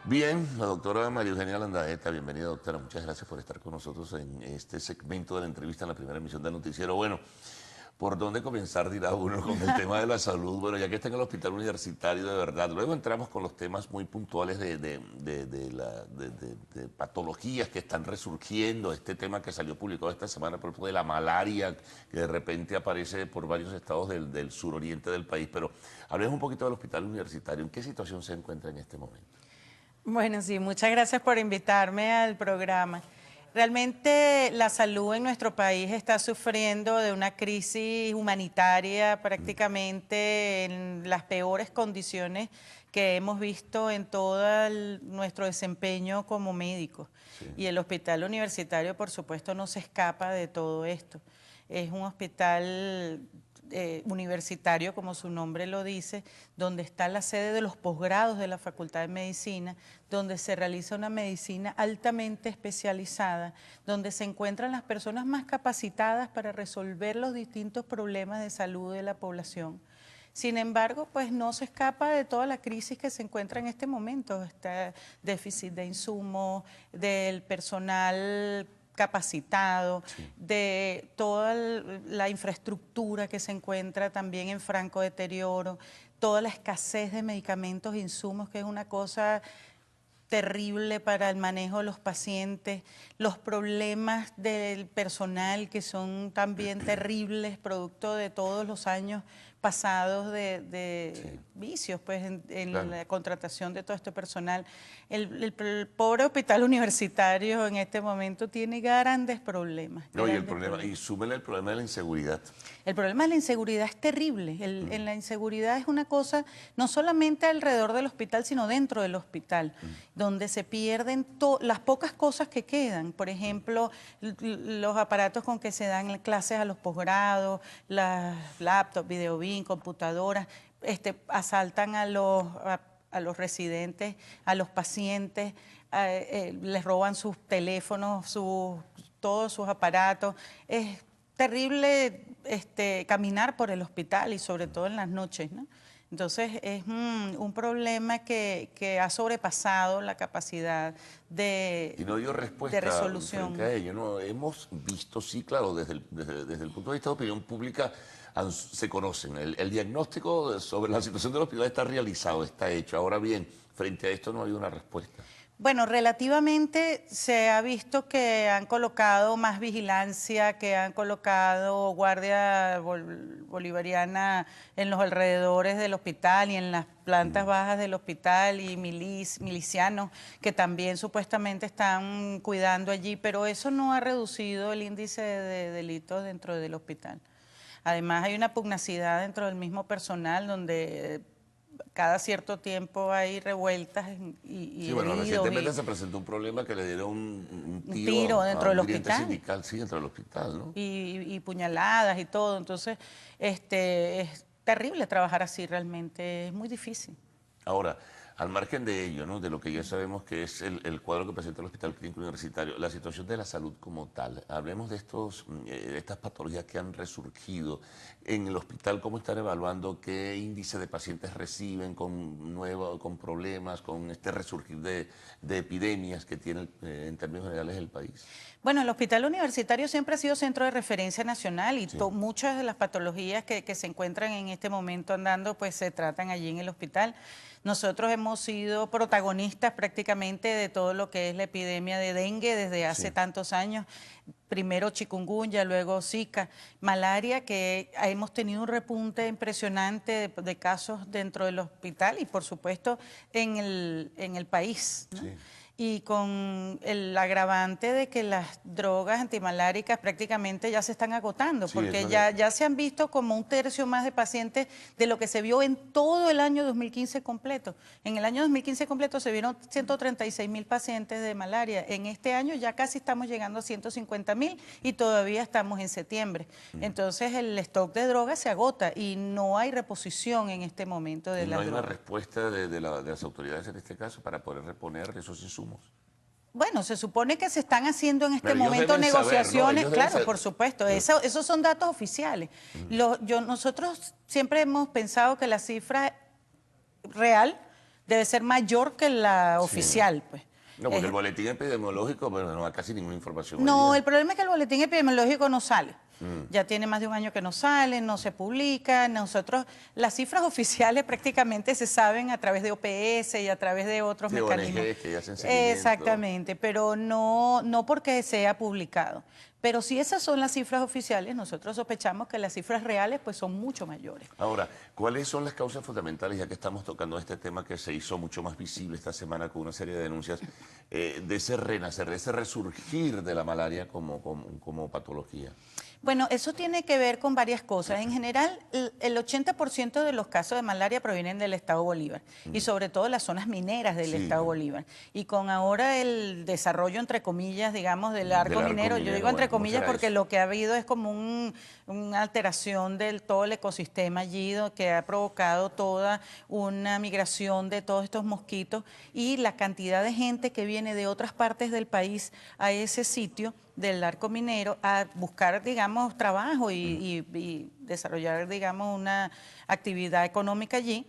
Bien, la doctora María Eugenia Landaeta, bienvenida doctora, muchas gracias por estar con nosotros en este segmento de la entrevista en la primera emisión del noticiero. Bueno, ¿por dónde comenzar, dirá uno, con el tema de la salud? Bueno, ya que está en el hospital universitario, de verdad, luego entramos con los temas muy puntuales de patologías que están resurgiendo, este tema que salió publicado esta semana, por ejemplo, de la malaria, que de repente aparece por varios estados del suroriente del país, pero hablemos un poquito del hospital universitario, ¿en qué situación se encuentra en este momento? Bueno, sí, muchas gracias por invitarme al programa. Realmente la salud en nuestro país está sufriendo de una crisis humanitaria prácticamente en las peores condiciones que hemos visto en todo nuestro desempeño como médicos. Sí. Y el hospital universitario, por supuesto, no se escapa de todo esto. Es un hospital universitario, como su nombre lo dice, donde está la sede de los posgrados de la Facultad de Medicina, donde se realiza una medicina altamente especializada, donde se encuentran las personas más capacitadas para resolver los distintos problemas de salud de la población. Sin embargo, pues no se escapa de toda la crisis que se encuentra en este momento. Está déficit de insumos, del personal capacitado, Sí. de toda la infraestructura que se encuentra también en franco deterioro, toda la escasez de medicamentos e insumos, que es una cosa terrible para el manejo de los pacientes, los problemas del personal que son también terribles, producto de todos los años pasados de Sí, vicios pues, en claro. la contratación de todo este personal. El pobre hospital universitario en este momento tiene grandes problemas, No, y el grandes problema, y problemas. súmele el problema de la inseguridad. El problema de la inseguridad es terrible. En la inseguridad es una cosa no solamente alrededor del hospital, sino dentro del hospital, donde se pierden las pocas cosas que quedan. Por ejemplo, los aparatos con que se dan clases a los posgrados, las laptops, videobeam, computadoras, asaltan a los residentes, a los pacientes, les roban sus teléfonos, todos sus aparatos. Es terrible caminar por el hospital y sobre todo en las noches, ¿no? Entonces es un problema que ha sobrepasado la capacidad Y no dio de respuesta frente a resolución. ello. ¿No? Hemos visto, sí, claro, desde el punto de vista de opinión pública, se conocen. El diagnóstico sobre la situación del hospital está realizado, está hecho. Ahora bien, frente a esto no ha habido una respuesta. Bueno, relativamente se ha visto que han colocado más vigilancia, que han colocado guardia bolivariana en los alrededores del hospital y en las plantas bajas del hospital y milicianos que también supuestamente están cuidando allí, pero eso no ha reducido el índice de delitos dentro del hospital. Además hay una pugnacidad dentro del mismo personal donde cada cierto tiempo hay revueltas y Sí, bueno, heridos recientemente y se presentó un problema que le dieron un un tiro tiro a dentro un del dirigente hospital sindical, sí, dentro del hospital, ¿no? y puñaladas y todo. Entonces, es terrible trabajar así realmente, es muy difícil. Ahora, al margen de ello, ¿no? De lo que ya sabemos que es el cuadro que presenta el Hospital Clínico Universitario, la situación de la salud como tal, hablemos de de estas patologías que han resurgido en el hospital, cómo están evaluando, qué índice de pacientes reciben con problemas, con este resurgir de epidemias que tiene en términos generales el país. Bueno, el hospital universitario siempre ha sido centro de referencia nacional y Sí, muchas de las patologías que se encuentran en este momento andando, pues se tratan allí en el hospital. Nosotros hemos sido protagonistas prácticamente de todo lo que es la epidemia de dengue desde hace sí. tantos años. Primero chikungunya, luego Zika, malaria, que hemos tenido un repunte impresionante de casos dentro del hospital y por supuesto en el país, ¿no? Sí. Y con el agravante de que las drogas antimaláricas prácticamente ya se están agotando, Sí, porque eso ya se han visto como un tercio más de pacientes de lo que se vio en todo el año 2015 completo. En el año 2015 completo se vieron 136.000 pacientes de malaria. En este año ya casi estamos llegando a 150.000 y todavía estamos en septiembre. Entonces el stock de drogas se agota y no hay reposición en este momento de y no las hay una drogas. respuesta de las autoridades en este caso para poder reponer esos insumos. Bueno, se supone que se están haciendo en este Pero ellos momento deben saber, ¿no? negociaciones, Ellos deben claro, saber. por supuesto, esos son datos oficiales. Nosotros siempre hemos pensado que la cifra real debe ser mayor que la Sí. oficial, pues. No, porque el boletín epidemiológico, bueno, no da casi ninguna información hoy No, día. el problema es que el boletín epidemiológico no sale. Ya tiene más de un año que no sale, no se publica. Nosotros, las cifras oficiales prácticamente se saben a través de OPS y a través de otros Sí, mecanismos. ONGs que hacen seguimiento. Exactamente, pero no porque sea publicado. Pero si esas son las cifras oficiales, nosotros sospechamos que las cifras reales pues son mucho mayores. Ahora, ¿cuáles son las causas fundamentales, ya que estamos tocando este tema que se hizo mucho más visible esta semana con una serie de denuncias, de ese renacer, de ese resurgir de la malaria como patología? Bueno, eso tiene que ver con varias cosas. En general, el 80% de los casos de malaria provienen del Estado Bolívar y sobre todo las zonas mineras del Sí. Estado Bolívar. Y con ahora el desarrollo, entre comillas, digamos, del arco minero, yo digo entre bueno, ¿cómo comillas será porque eso? lo que ha habido es como una alteración del todo el ecosistema allí, que ha provocado toda una migración de todos estos mosquitos y la cantidad de gente que viene de otras partes del país a ese sitio del arco minero a buscar, digamos, trabajo y desarrollar, digamos, una actividad económica allí,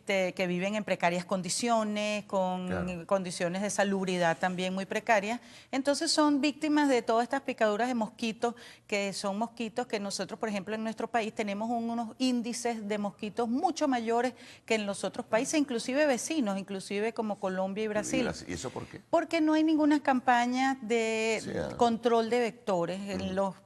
que viven en precarias condiciones, con Claro. condiciones de salubridad también muy precarias. Entonces son víctimas de todas estas picaduras de mosquitos, que son mosquitos que nosotros, por ejemplo, en nuestro país tenemos unos índices de mosquitos mucho mayores que en los otros países, inclusive vecinos, inclusive como Colombia y Brasil. ¿Y eso por qué? Porque no hay ninguna campaña de Sí, control de vectores.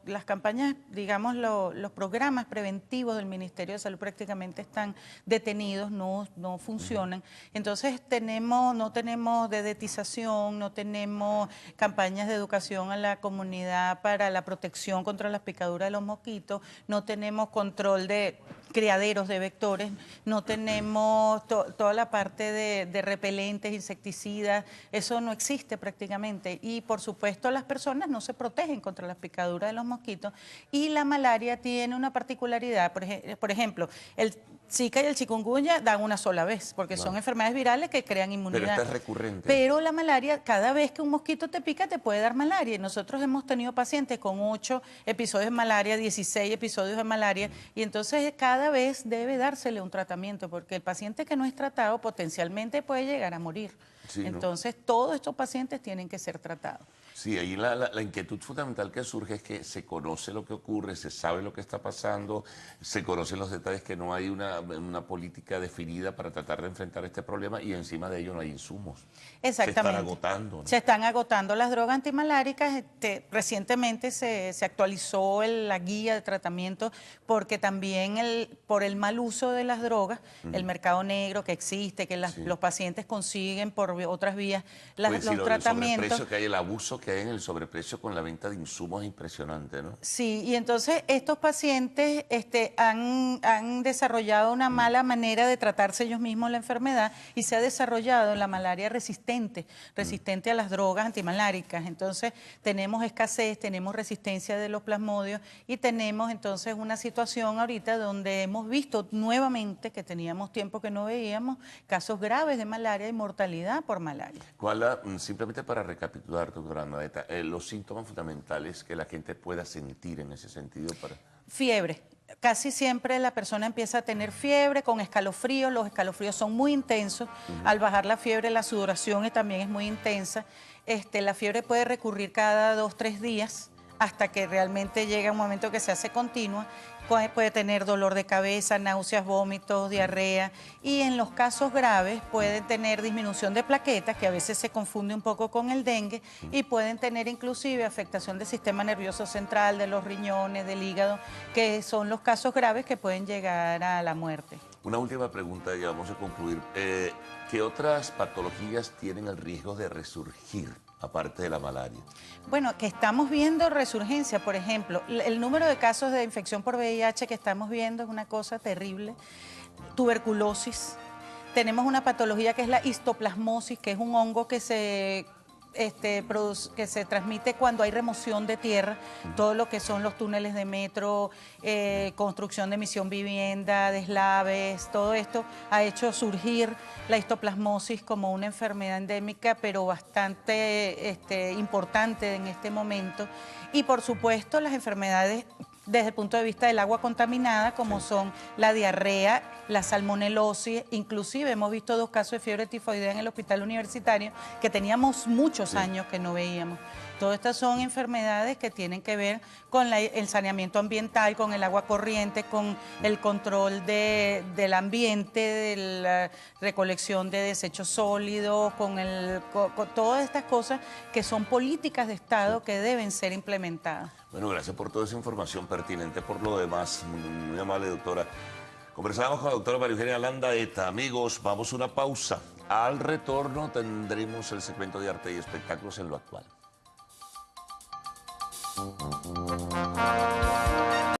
Las campañas, digamos, los programas preventivos del Ministerio de Salud prácticamente están detenidos, no funcionan. Entonces no tenemos dedetización, no tenemos campañas de educación a la comunidad para la protección contra las picaduras de los mosquitos, no tenemos control de criaderos de vectores, no tenemos toda la parte de repelentes, insecticidas, eso no existe prácticamente. Y por supuesto las personas no se protegen contra las picaduras de los mosquitos y la malaria tiene una particularidad, por ejemplo, el Zika y el chikungunya dan una sola vez, porque son enfermedades virales que crean pero inmunidad. esta es recurrente. Pero la malaria, cada vez que un mosquito te pica, te puede dar malaria. Y nosotros hemos tenido pacientes con 8 episodios de malaria, 16 episodios de malaria, y entonces cada vez debe dársele un tratamiento, porque el paciente que no es tratado potencialmente puede llegar a morir. Sí, ¿no? Entonces todos estos pacientes tienen que ser tratados. Sí, ahí la inquietud fundamental que surge es que se conoce lo que ocurre, se sabe lo que está pasando, se conocen los detalles, que no hay una política definida para tratar de enfrentar este problema y encima de ello no hay insumos. Exactamente. Se están agotando, ¿no? Se están agotando las drogas antimaláricas. Recientemente se actualizó la guía de tratamiento porque también por el mal uso de las drogas, el mercado negro que existe, que los pacientes consiguen por otras vías Pues sí, los tratamientos. El sobreprecio que hay, el abuso que hay en el sobreprecio con la venta de insumos es impresionante, ¿no? Sí, y entonces estos pacientes han desarrollado una mala manera de tratarse ellos mismos la enfermedad y se ha desarrollado la malaria resistente a las drogas antimaláricas. Entonces tenemos escasez, tenemos resistencia de los plasmodios y tenemos entonces una situación ahorita donde hemos visto nuevamente, que teníamos tiempo que no veíamos, casos graves de malaria y mortalidad por malaria. Simplemente para recapitular, doctora Nadeta, los síntomas fundamentales que la gente pueda sentir en ese sentido para... Fiebre. Casi siempre la persona empieza a tener fiebre con escalofríos, los escalofríos son muy intensos, al bajar la fiebre la sudoración también es muy intensa, la fiebre puede recurrir cada 2 o 3 días hasta que realmente llega un momento que se hace continua, puede tener dolor de cabeza, náuseas, vómitos, diarrea y en los casos graves pueden tener disminución de plaquetas, que a veces se confunde un poco con el dengue, y pueden tener inclusive afectación del sistema nervioso central, de los riñones, del hígado, que son los casos graves que pueden llegar a la muerte. Una última pregunta y vamos a concluir. ¿Qué otras patologías tienen el riesgo de resurgir, aparte de la malaria? Bueno, que estamos viendo resurgencia, por ejemplo, el número de casos de infección por VIH que estamos viendo es una cosa terrible. Tuberculosis. Tenemos una patología que es la histoplasmosis, que es un hongo que se que se transmite cuando hay remoción de tierra, todo lo que son los túneles de metro, construcción de misión vivienda, deslaves, todo esto ha hecho surgir la histoplasmosis como una enfermedad endémica, pero bastante importante en este momento. Y por supuesto las enfermedades desde el punto de vista del agua contaminada, como son la diarrea, la salmonelosis, inclusive hemos visto 2 casos de fiebre tifoidea en el hospital universitario que teníamos muchos años que no veíamos. Todas estas son enfermedades que tienen que ver con el saneamiento ambiental, con el agua corriente, con el control del ambiente, de la recolección de desechos sólidos, con todas estas cosas que son políticas de Estado que deben ser implementadas. Bueno, gracias por toda esa información pertinente. Por lo demás, muy amable, doctora. Conversamos con la doctora María Eugenia Landaeta. Amigos, vamos a una pausa. Al retorno tendremos el segmento de arte y espectáculos en lo actual.